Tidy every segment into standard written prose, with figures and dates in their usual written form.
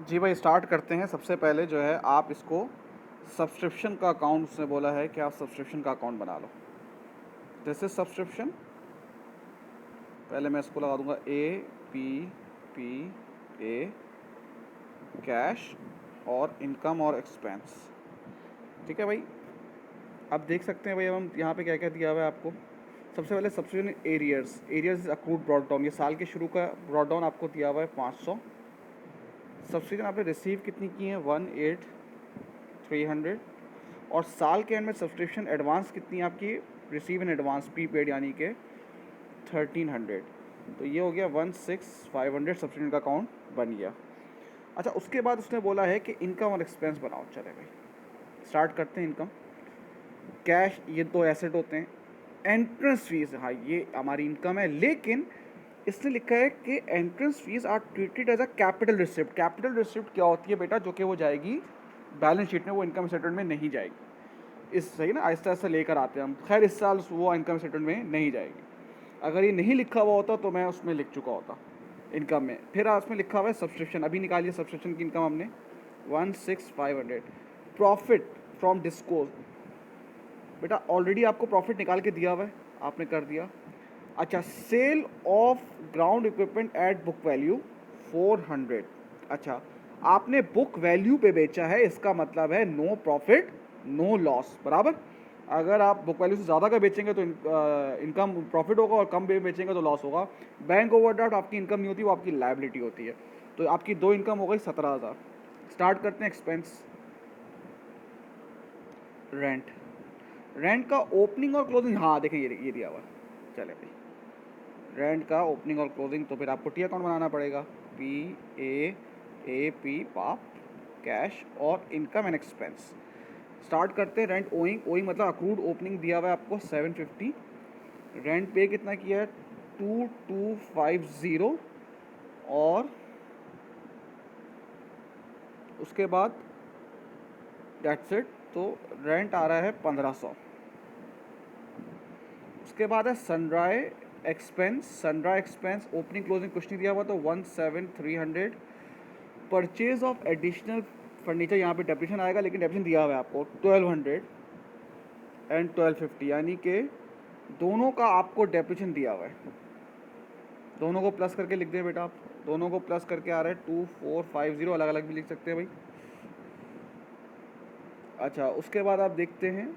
जी भाई, स्टार्ट करते हैं। सबसे पहले जो है आप इसको सब्सक्रिप्शन का अकाउंट, उसने बोला है कि आप सब्सक्रिप्शन का अकाउंट बना लो। This is subscription. पहले मैं इसको लगा दूंगा APPA कैश और इनकम और एक्सपेंस। ठीक है भाई। अब देख सकते हैं भाई, अब हम यहाँ पे क्या क्या दिया हुआ है आपको। सबसे पहले subscription arrears accrued brought down, ये साल के शुरू का ब्रॉड डाउन आपको दिया हुआ है 500। सब्सक्रिप्शन आपने रिसीव कितनी की है 18300। और साल के एंड में सब्सक्रिप्शन एडवांस कितनी है आपकी रिसीव इन एडवांस प्रीपेड यानी कि 1300। तो ये हो गया 16500 सब्सक्रिप्शन का अकाउंट बन गया। अच्छा, उसके बाद उसने बोला है कि इनकम और एक्सपेंस बनाओ। चले भाई स्टार्ट करते हैं। इनकम कैश, ये दो एसेट होते हैं। एंट्रेंस फीस, हाँ ये हमारी इनकम है, लेकिन इसने लिखा है कि entrance fees are treated as a capital receipt. Capital receipt क्या होती है बेटा, जो कि वो जाएगी बैलेंस शीट में, वो इनकम स्टेटमेंट में नहीं जाएगी। इस सही ना, आहिस्ता आहिस्ता लेकर आते हैं हम। खैर इस साल वो इनकम स्टेटमेंट में नहीं जाएगी। अगर ये नहीं लिखा हुआ होता तो मैं उसमें लिख चुका होता इनकम में। फिर उसमें लिखा हुआ है सब्सक्रिप्शन, अभी निकालिए सब्सक्रिप्शन की इनकम हमने 16500। प्रॉफिट फ्रॉम डिस्कोज, बेटा ऑलरेडी आपको प्रॉफिट निकाल के दिया हुआ है, आपने कर दिया। अच्छा, sale of ground equipment at book value 400। अच्छा, आपने बुक वैल्यू पे बेचा है, इसका मतलब है नो प्रॉफिट नो लॉस, बराबर। अगर आप बुक वैल्यू से ज़्यादा का बेचेंगे तो इनकम प्रॉफिट होगा, और कम बेचेंगे तो लॉस होगा। बैंक ओवरड्राफ्ट आपकी इनकम नहीं होती, वो आपकी लायबिलिटी होती है। तो आपकी दो इनकम हो गई 17000। स्टार्ट करते हैं एक्सपेंस। रेंट, रेंट का ओपनिंग और क्लोजिंग, हाँ देखें ये दिया हुआ है। चले भाई, रेंट का ओपनिंग और क्लोजिंग, तो फिर आपको टी अकाउंट बनाना पड़ेगा। PAAP पाप कैश और इनकम एंड एक्सपेंस। स्टार्ट करते हैं। रेंट ओइंग, ओइंग मतलब अक्रूड ओपनिंग दिया हुआ है आपको 750। रेंट पे कितना किया है 2250। और उसके बाद डेट्स इट। तो रेंट आ रहा है 1500। उसके बाद है सनड्राई एक्सपेंस। सनड्राई एक्सपेंस ओपनिंग क्लोजिंग कुछ नहीं दिया हुआ, तो 17300। परचेज ऑफ एडिशनल फर्नीचर, यहाँ पे डेप्रिशन आएगा, लेकिन डेप्रिशन दिया हुआ है आपको 1200 एंड 1250, यानी कि दोनों का आपको डेप्रिशन दिया हुआ है। दोनों को प्लस करके लिख दें बेटा आप। दोनों को प्लस करके आ रहा है 2450, अलग अलग भी लिख सकते हैं भाई। अच्छा, उसके बाद आप देखते हैं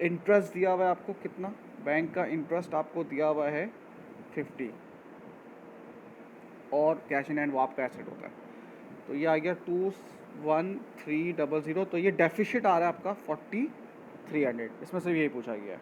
इंटरेस्ट दिया हुआ है आपको कितना। बैंक का इंटरेस्ट आपको दिया हुआ है 50, और कैश इन हैंड वो आपका एसेट होता है। तो ये आ गया 21300। तो ये डेफिशिट आ रहा है आपका 4300, इसमें से यही पूछा गया है।